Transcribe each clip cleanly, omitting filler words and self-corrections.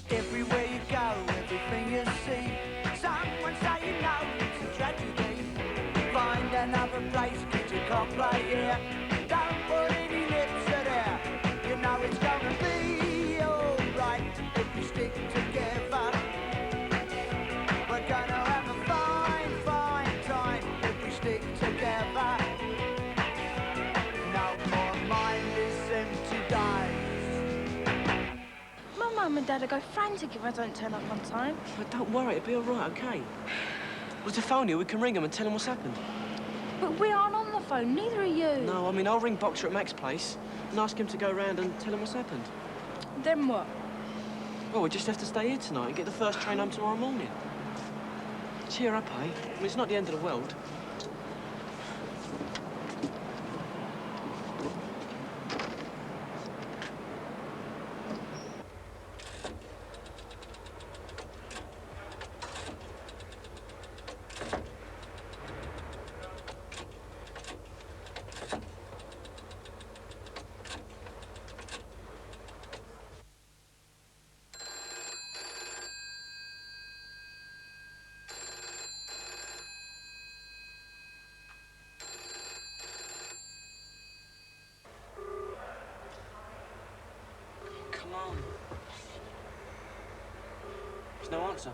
Everywhere you go, everything you see, someone saying no, it's a tragedy. Find another place, kid, you can't play here. Don't put any lips to there. You know it's gonna be alright if we stick together. We're gonna have a fine, fine time if we stick together. No more mindless empty days. My mum and dad will go frantic if I don't turn up on time. But don't worry, it'll be all right, OK? Well, to phone you, we can ring them and tell them what's happened. But we aren't on the phone, neither are you. No, I mean, I'll ring Boxer at Mac's place and ask him to go round and tell him what's happened. Then what? Well, we just have to stay here tonight and get the first train home tomorrow morning. Cheer up, eh? I mean, it's not the end of the world. Come on. There's no answer.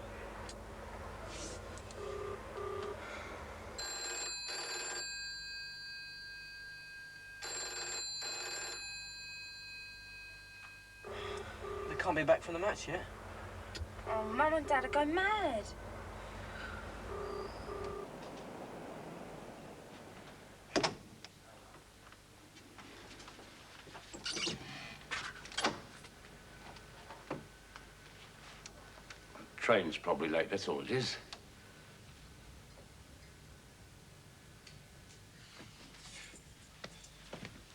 They can't be back from the match yet. Oh, Mum and Dad will go mad. Train's probably late, that's all it is.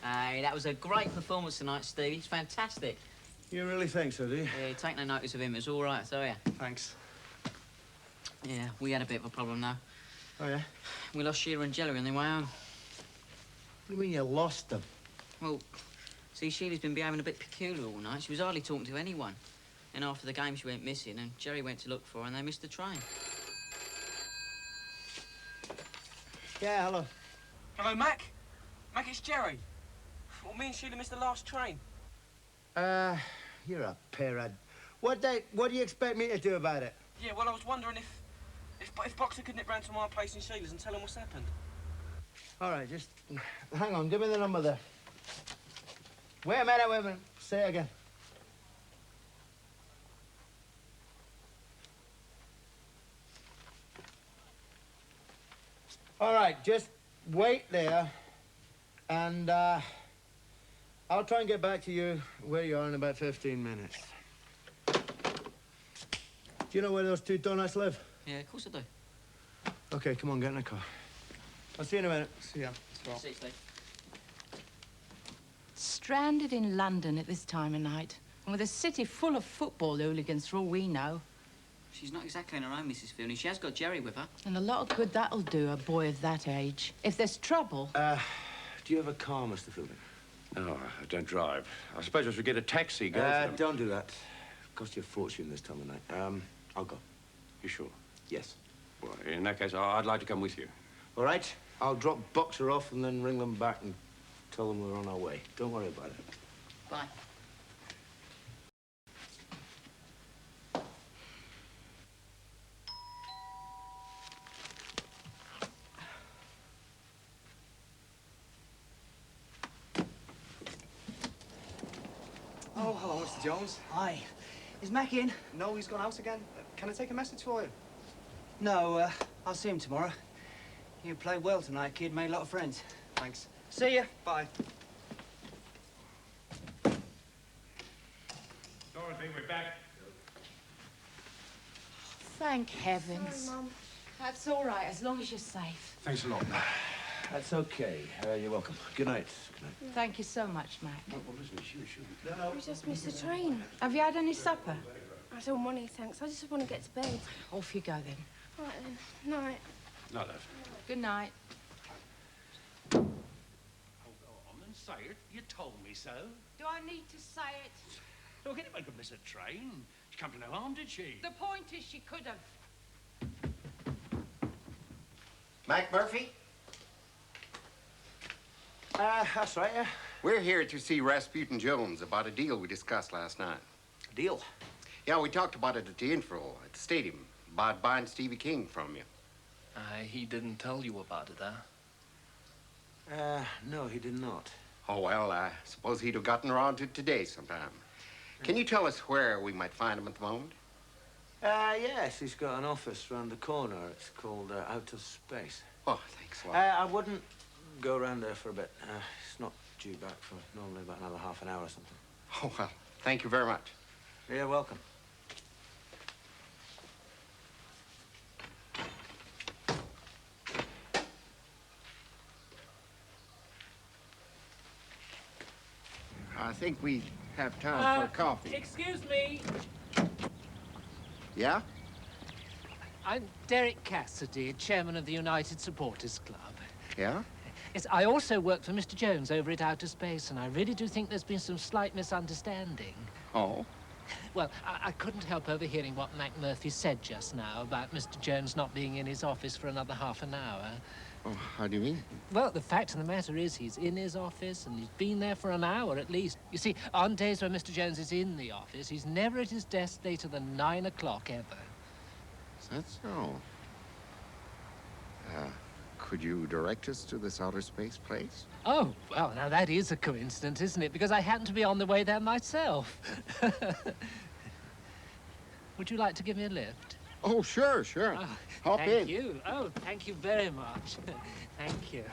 Hey, that was a great performance tonight, Stevie. It's fantastic. You really think so, do you? Yeah, take no notice of him. It's all right, so yeah. Thanks. Yeah, we had a bit of a problem, though. Oh, yeah? We lost Sheila and Jelly on their way home. What do you mean you lost them? Well, see, Sheila's been behaving a bit peculiar all night. She was hardly talking to anyone. And after the game, she went missing, and Jerry went to look for her, and they missed the train. Yeah, hello. Hello, Mac. Mac, it's Jerry. Well, me and Sheila missed the last train. You're a pair of... What do you expect me to do about it? Yeah, well, I was wondering if Boxer could nip round to my place in Sheila's and tell him what's happened. All right, just hang on. Give me the number there. Wait a minute. Say it again. All right, just wait there, and I'll try and get back to you where you are in about 15 minutes. Do you know where those two donuts live? Yeah, of course I do. Okay, come on, get in the car. I'll see you in a minute. See ya. See you, Steve. Stranded in London at this time of night, and with a city full of football hooligans for all we know. She's not exactly on her own, Mrs. Fielding. She has got Jerry with her. And a lot of good that'll do a boy of that age. If there's trouble... Do you have a car, Mr. Fielding? No, I don't drive. I suppose I should get a taxi, go for them. Don't do that. Cost you a fortune this time of night. I'll go. You sure? Yes. Well, in that case, I'd like to come with you. All right. I'll drop Boxer off and then ring them back and tell them we're on our way. Don't worry about it. Bye. Oh, hello, Mr. Jones. Hi. Is Mac in? No, he's gone out again. Can I take a message for you? No, I'll see him tomorrow. You played well tonight, kid. Made a lot of friends. Thanks. See ya. Bye. Dorothy, we're back. Thank heavens. Sorry, Mum. That's all right, as long as you're safe. Thanks a lot. That's okay. You're welcome. Good night. Good night. Thank you so much, Mac. Oh, well, listen, sure. We just missed the train. Have you had any supper? I don't want any, thanks. I just want to get to bed. Off you go, then. Right, then. Night. No, love. Good night. Oh, go on and say it. You told me so. Do I need to say it? Look, anybody could miss a train. She come to no harm, did she? The point is she could have. Mac Murphy? That's right, yeah. We're here to see Rasputin Jones about a deal we discussed last night. Deal? Yeah, we talked about it at the info at the stadium, about buying Stevie King from you. He didn't tell you about it, huh? No, he did not. Oh, well, I suppose he'd have gotten around to it today sometime. Can you tell us where we might find him at the moment? Yes, he's got an office round the corner. It's called Outer Space. Oh, thanks a lot. I wouldn't go around there for a bit. It's not due back for normally about another half an hour or something. Oh, well, thank you very much. You're welcome. I think we have time for coffee. Excuse me. Yeah? I'm Derek Cassidy, chairman of the United Supporters Club. Yeah? Yes, I also work for Mr. Jones over at Outer Space, and I really do think there's been some slight misunderstanding. Oh? Well, I couldn't help overhearing what Mac Murphy said just now about Mr. Jones not being in his office for another half an hour. Oh, how do you mean? Well, the fact of the matter is he's in his office, and he's been there for an hour at least. You see, on days when Mr. Jones is in the office, he's never at his desk later than 9 o'clock ever. Is that so? Could you direct us to this Outer Space place? Oh, well, now that is a coincidence, isn't it? Because I happen to be on the way there myself. Would you like to give me a lift? Oh, sure, sure. Oh, Hop in. thank you. Oh, thank you very much. Thank you.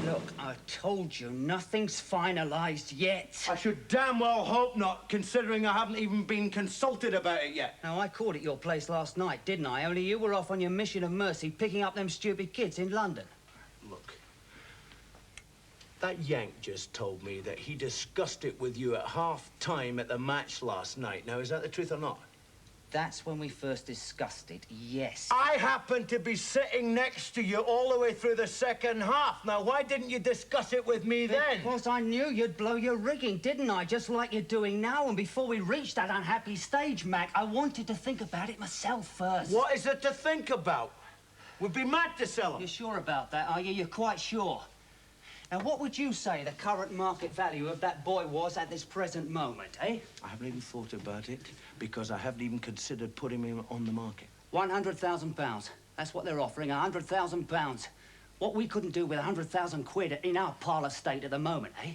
Look, I told you, nothing's finalised yet. I should damn well hope not, considering I haven't even been consulted about it yet. Now, I called at your place last night, didn't I? Only you were off on your mission of mercy picking up them stupid kids in London. Look, that Yank just told me that he discussed it with you at half-time at the match last night. Now, is that the truth or not? That's when we first discussed it, yes. I happened to be sitting next to you all the way through the second half. Now, why didn't you discuss it with me then? Because I knew you'd blow your rigging, didn't I? Just like you're doing now. And before we reached that unhappy stage, Mac, I wanted to think about it myself first. What is it to think about? We'd be mad to sell him. You're sure about that, are you? You're quite sure? Now, what would you say the current market value of that boy was at this present moment, eh? I haven't even thought about it because I haven't even considered putting him on the market. £100,000. That's what they're offering, £100,000. What we couldn't do with 100,000 quid in our parlour state at the moment, eh?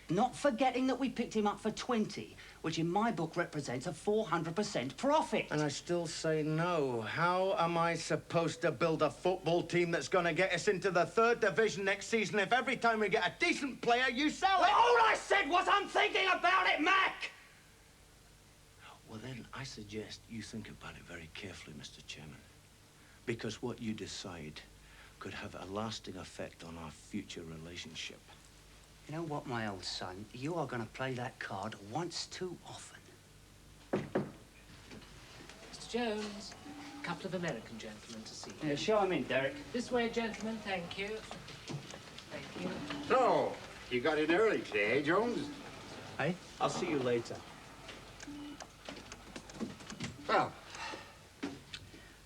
Not forgetting that we picked him up for 20, which in my book represents a 400% profit. And I still say no. How am I supposed to build a football team that's going to get us into the 3rd division next season if every time we get a decent player, you sell it? Well, all I said was I'm thinking about it, Mac! Well, then, I suggest you think about it very carefully, Mr. Chairman. Because what you decide could have a lasting effect on our future relationship. You know what, my old son? You are going to play that card once too often. Mr. Jones, a couple of American gentlemen to see you. Yeah, show him in, Derek. This way, gentlemen. Thank you. Thank you. So, you got in early today, eh, Jones? Hey, I'll see you later. Well,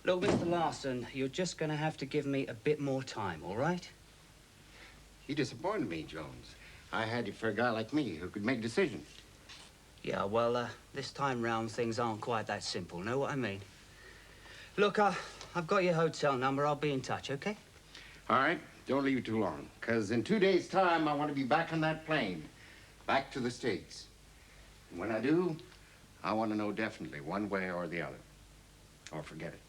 Look, Mr. Larson, you're just going to have to give me a bit more time, all right? you disappointed me, Jones. I had you for a guy like me who could make decisions. Yeah, well, this time round, things aren't quite that simple. Know what I mean? Look, I've got your hotel number. I'll be in touch, okay? All right, don't leave it too long, because in 2 days' time, I want to be back on that plane, back to the States. And when I do, I want to know definitely one way or the other, or forget it.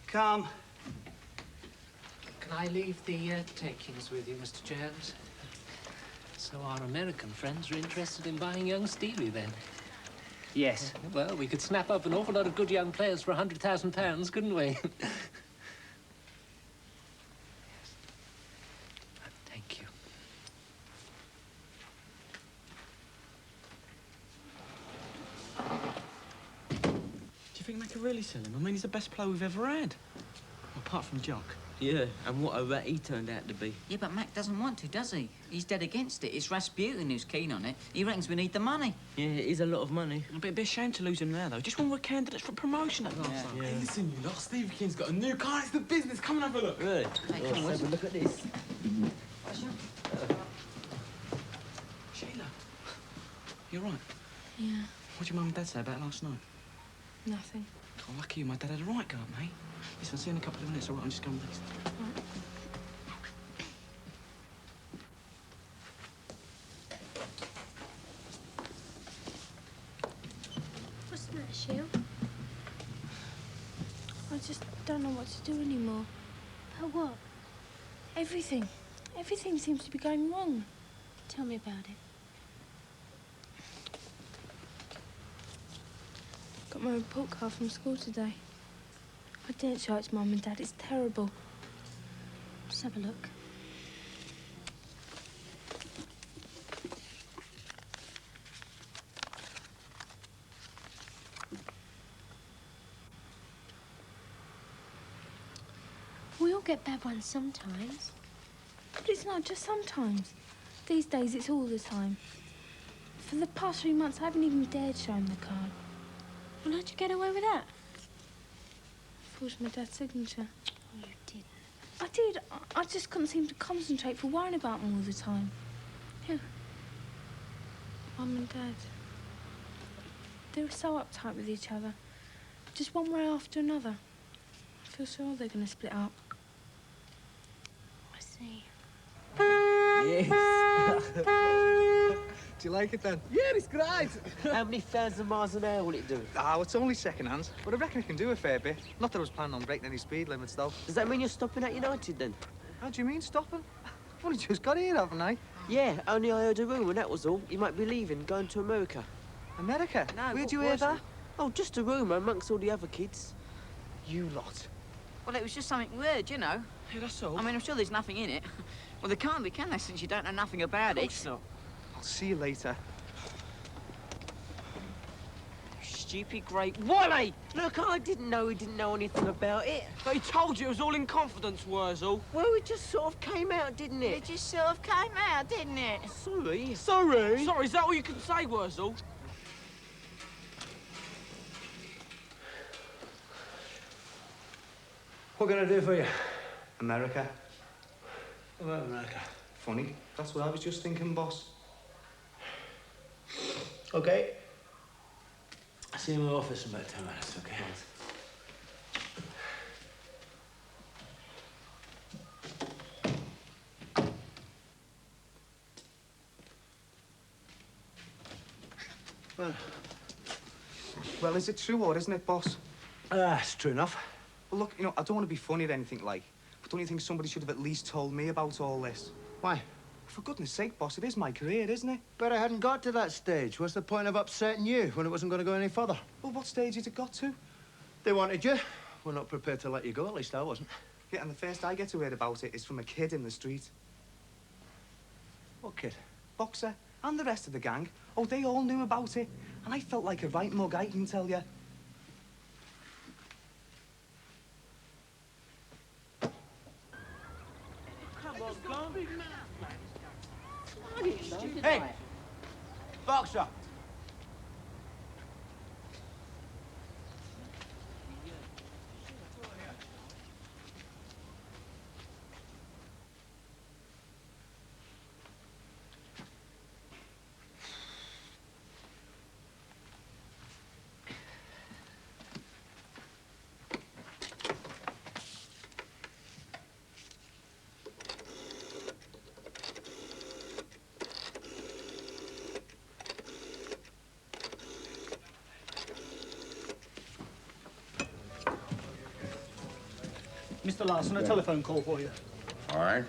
Come. Can I leave the takings with you, Mr. Jones? So our American friends are interested in buying young Stevie, then? Yes. Well, we could snap up an awful lot of good young players for £100,000, couldn't we? Thank you. Do you think they could really sell him? I mean, he's the best player we've ever had. Apart from Jock. Yeah, and what a rat he turned out to be. Yeah, but Mac doesn't want to, does he? He's dead against it. It's Rasputin who's keen on it. He reckons we need the money. Yeah, it is a lot of money. It'd be a shame to lose him now, though. Just when we're candidates for promotion at last. Yeah. Hey, listen, you lot. Stevie King's got a new car. It's the business. Come and have a look. Really? Hey, come on, Let's have a look at this. Sheila, you're right. Yeah, What did your mum and dad say about it last night? nothing. Oh, lucky you. My dad had a right go up, mate. Listen, I'll see you in a couple of minutes. All right, I'm just going next. What's the matter, Sheil? I just don't know what to do anymore. About what? Everything. Everything seems to be going wrong. Tell me about it. Got my report card from school today. I didn't show it to Mum and Dad. It's terrible. Let's have a look. We all get bad ones sometimes. But it's not just sometimes. These days, it's all the time. For the past 3 months, I haven't even dared show him the card. Well, how'd you get away with that? Forged my dad's signature. Oh, you didn't. I did. I just couldn't seem to concentrate for worrying about him all the time. Who? Mum and Dad. They were so uptight with each other. Just one way after another. I feel sure they're going to split up. I see. Yes. Do you like it then? Yeah, it's great. How many thousand miles an hour will it do? Ah, it's only second-hand, but I reckon it can do a fair bit. Not that I was planning on breaking any speed limits, though. Does that mean you're stopping at United, then? How do you mean, stopping? I've only just got here, haven't I? Yeah, only I heard a rumour, that was all. You might be leaving, going to America. America? No, Where'd you what hear was that? it? Oh, just a rumour amongst all the other kids. You lot. Well, it was just something weird, you know. Yeah, that's all. I mean, I'm sure there's nothing in it. Well, there can't be, can there, since you don't know nothing about it? Of course not. I'll see you later. Stupid great Wally! Look, I didn't know he didn't know anything about it. But he told you it was all in confidence, Wurzel. Well, it just sort of came out, didn't it? It just sort of came out, didn't it? Sorry. Sorry? Sorry, is that all you can say, Wurzel? What can I do for you? America. What about America? Funny. That's what I was just thinking, boss. Okay. I'll see you in my office in about 10 minutes, okay? Well, is it true or isn't it, boss? It's true enough. Well, look, you know, I don't want to be funny or anything like, but don't you think somebody should have at least told me about all this? Why? For goodness sake, boss, it is my career, isn't it? But I hadn't got to that stage. What's the point of upsetting you when it wasn't going to go any further? Well, what stage has it got to? They wanted you. We're not prepared to let you go, at least I wasn't. Yeah, and the first I get to hear about it is from a kid in the street. What kid? Boxer, and the rest of the gang. Oh, they all knew about it. And I felt like a right mug, I can tell you. Hey! Boxer! Mr. Larson, a telephone call for you. All right.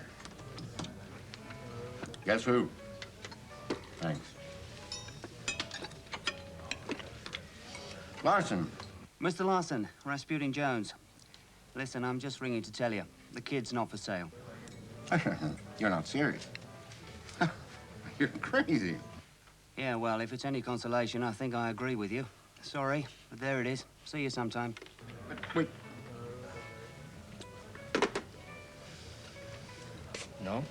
Guess who? Thanks. Larson. Mr. Larson, Rasputin Jones. Listen, I'm just ringing to tell you, the kid's not for sale. You're not serious. You're crazy. Yeah, well, if it's any consolation, I think I agree with you. Sorry, but there it is. See you sometime. Wait. No?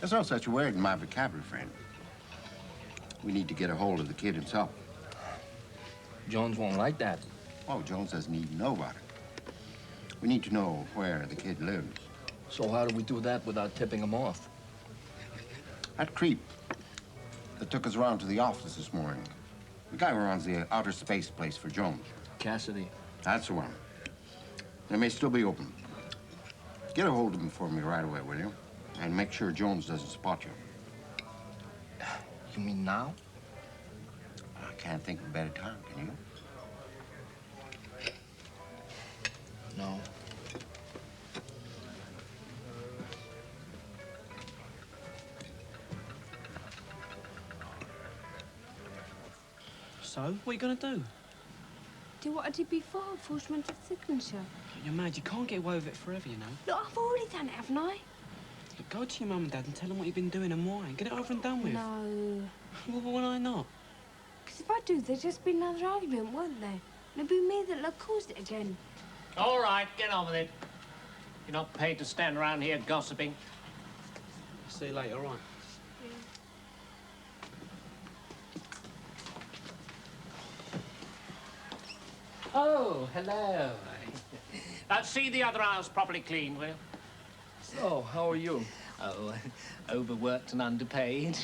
There's no such word in my vocabulary, friend. We need to get a hold of the kid himself. Jones won't like that. Oh, Jones doesn't even know about it. We need to know where the kid lives. So how do we do that without tipping him off? That creep that took us around to the office this morning. The guy who runs the outer space place for Jones. Cassidy. That's the one. They may still be open. Get a hold of him for me right away, will you? And make sure Jones doesn't spot you. You mean now? I can't think of a better time, can you? No. So, what are you going to do? Do what I did before, forge him into signature. You're mad. You can't get away with it forever, you know. Look, I've already done it, haven't I? Look, go to your mum and dad and tell them what you've been doing and why. Get it over and done with. No. Well, why not not? Because if I do, there'd just be another argument, won't there? It'd be me that caused it again. All right, get on with it. You're not paid to stand around here gossiping. See you later, all right? Oh, hello. See the other aisles properly cleaned, will you? So, how are you? Oh, overworked and underpaid.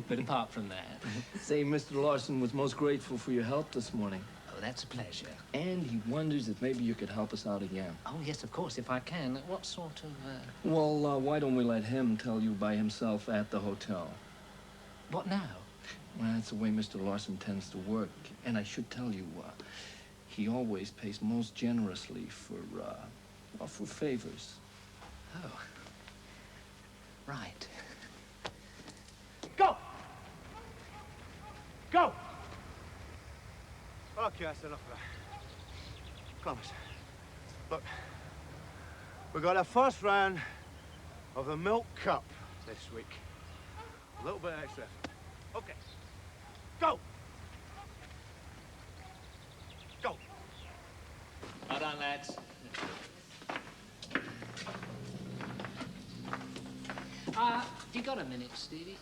But apart from that... Say, Mr. Larson was most grateful for your help this morning. Oh, that's a pleasure. And he wonders if maybe you could help us out again. Oh, yes, of course, if I can. What sort of... Well, why don't we let him tell you by himself at the hotel? What now? Well, that's the way Mr. Larson tends to work. And I should tell you, he always pays most generously for favors. Oh. Right. Go! Go! Okay, that's enough of that. Promise. Look, we got our first round of the Milk Cup this week. A little bit extra effort. Okay. Go! Go! Well done, lads. You got a minute, Stevie?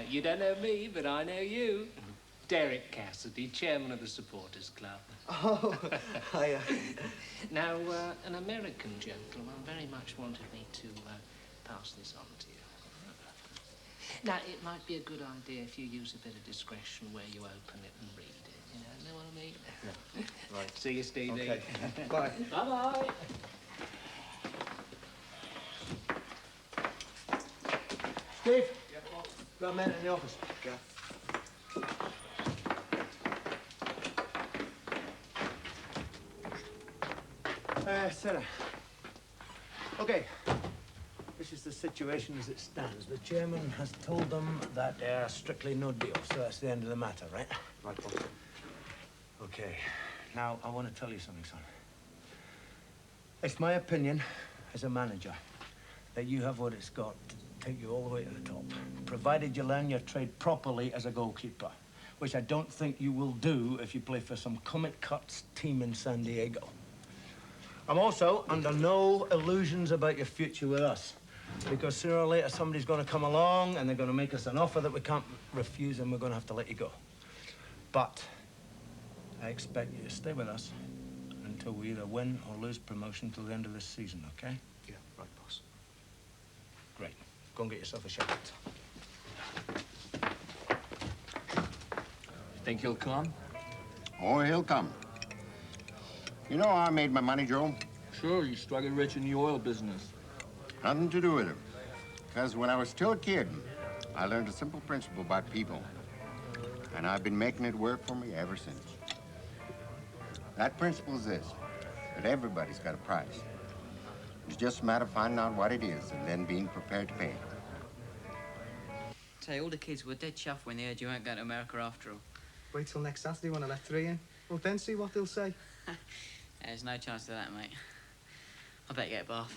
You don't know me, but I know you. Derek Cassidy, chairman of the Supporters Club. Oh, hiya. Now, an American gentleman very much wanted me to pass this on to you. Now, it might be a good idea if you use a bit of discretion where you open it and read it. You know what I mean? Yeah. Right. See you, Stevie. Okay. Bye. Bye-bye. Steve? Yeah, boss. Got a man in the office. Yeah. Sarah. Okay. This is the situation as it stands. The chairman has told them that they're strictly no deal, so that's the end of the matter, right? Right, boss. Okay. Now, I want to tell you something, son. It's my opinion, as a manager, that you have what it's got to take you all the way to the top, provided you learn your trade properly as a goalkeeper, which I don't think you will do if you play for some Comet Cuts team in San Diego. I'm also under no illusions about your future with us, because sooner or later somebody's going to come along and they're going to make us an offer that we can't refuse, and we're going to have to let you go. But I expect you to stay with us until we either win or lose promotion till the end of this season, okay? Yeah, right, boss. Great. Go and get yourself a shower. Think he'll come? Oh, he'll come. You know how I made my money, Joe? Sure, you struggled rich in the oil business. Nothing to do with it. Because when I was still a kid, I learned a simple principle about people. And I've been making it work for me ever since. That principle is this, that everybody's got a price. It's just a matter of finding out what it is and then being prepared to pay it. Say, all the kids were dead chuffed when they heard you weren't going to America after all. Wait till next Saturday when I let 3 in. Well, then see what they'll say. There's no chance of that, mate. I better get a bath.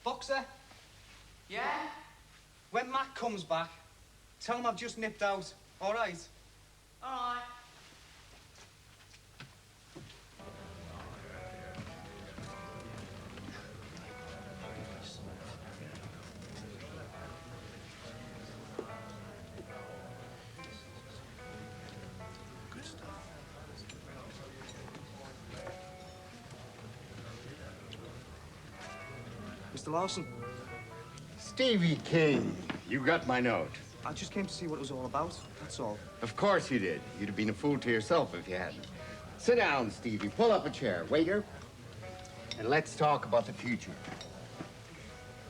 Boxer? Yeah? When Mac comes back, tell him I've just nipped out. All right? All right. Mr. Larson, Stevie King, you got my note. I just came to see what it was all about, that's all. Of course you did. You'd have been a fool to yourself if you hadn't. Sit down, Stevie. Pull up a chair. Waiter. And let's talk about the future.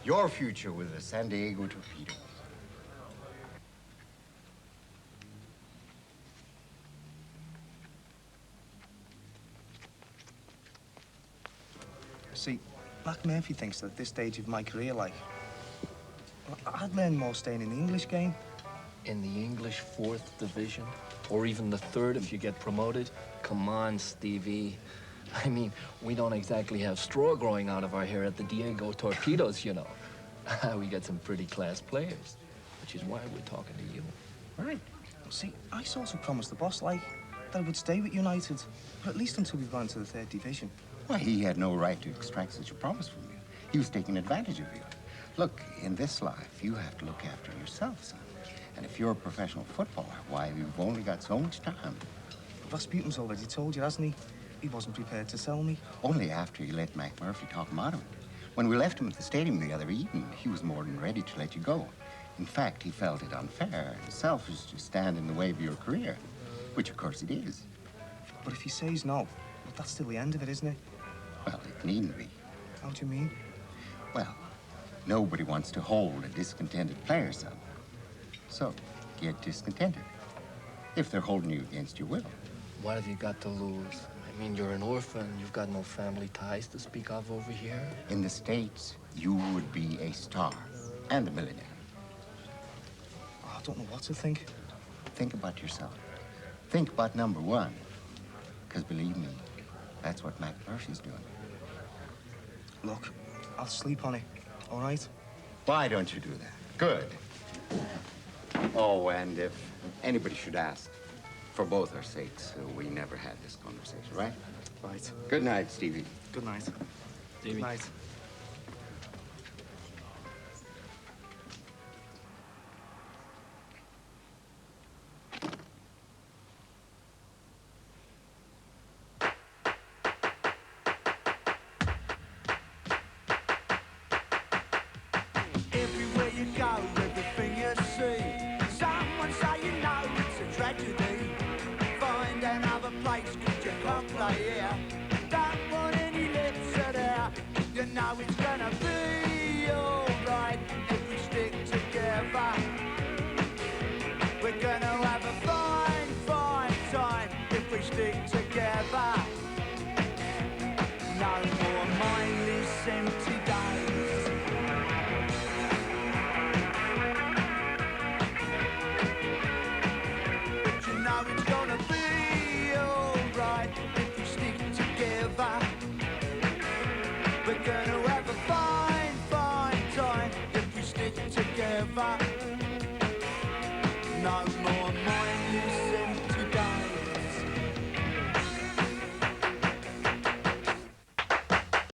Your future with the San Diego Torpedoes. See, Mac Murphy thinks that at this stage of my career, like, I'd learn more staying in the English game. In the English 4th division, or even the 3rd if you get promoted? Come on, Stevie. I mean, we don't exactly have straw growing out of our hair at the Diego Torpedoes, you know. We get some pretty class players, which is why we're talking to you. Right. See, I sort of promised the boss, like, that I would stay with United, but at least until we've gone to the 3rd division. Well, he had no right to extract such a promise from you. He was taking advantage of you. Look, in this life, you have to look after yourself, son. And if you're a professional footballer, why, you've only got so much time. Rasputin's already told you, hasn't he? He wasn't prepared to sell me. Only after you let Mac Murphy talk him out of it. When we left him at the stadium the other evening, he was more than ready to let you go. In fact, he felt it unfair and selfish to stand in the way of your career, which of course it is. But if he says no, well, that's still the end of it, isn't it? Well, it needn't be. How do you mean? Well, nobody wants to hold a discontented player, son. So, get discontented. If they're holding you against your will. What have you got to lose? I mean, you're an orphan. You've got no family ties to speak of over here. In the States, you would be a star and a millionaire. Oh, I don't know what to think. Think about yourself. Think about number one. Because believe me, that's what Mac Murphy's doing. Look, I'll sleep on it, all right? Why don't you do that? Good. Oh, and if anybody should ask, for both our sakes, we never had this conversation, right? Right. Good night, Stevie. Good night. Stevie. Good night. Everywhere you go, everything you see, someone say you know it's a tragedy. Find another place, 'cause you can't play here. Don't want any lips at air. You know it's gonna be alright if we stick together. We're gonna have a fine, fine time if we stick together. No more mindless empty days. But you know it's gonna be alright if we stick together. We're gonna have a fine, fine time if we stick together.